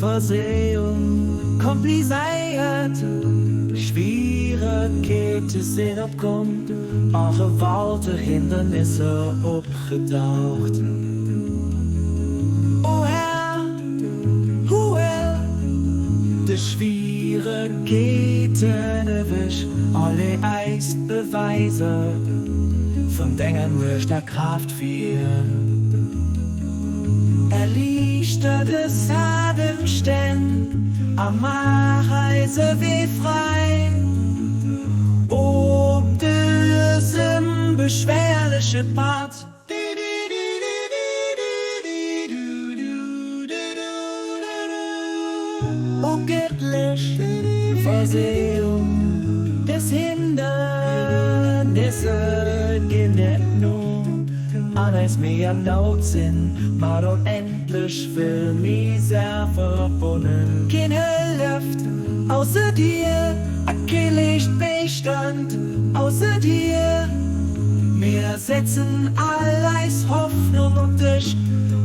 Versehung kompliziert. Schwierigkeiten sind opkommen, auch gewaltige Hindernisse opgetaucht. O Herr, hoewel de Schwierigkeiten erwischt, alle Eisbeweise von Dingen durch der Kraft führen. Erleichtert es Habenstände, am Reise wie frei. Ob diesem beschwerlichen Part unglücklich Versehung des Hindernisse gehen nicht nur alles mehr laut sind, mal unendlich viel Misere verbunden. Keine Luft außer dir, kein Lichtbestand außer dir. Wir setzen alles Hoffnung auf dich,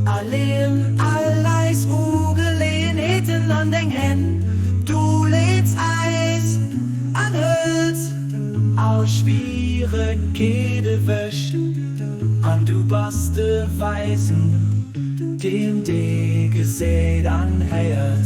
allein alles Ungelegenheiten an den Händen. Du lädst Eis an Holz, aus Schwierigkeiten wäscht, und du bist der Weisen, dem die Gesät anhört.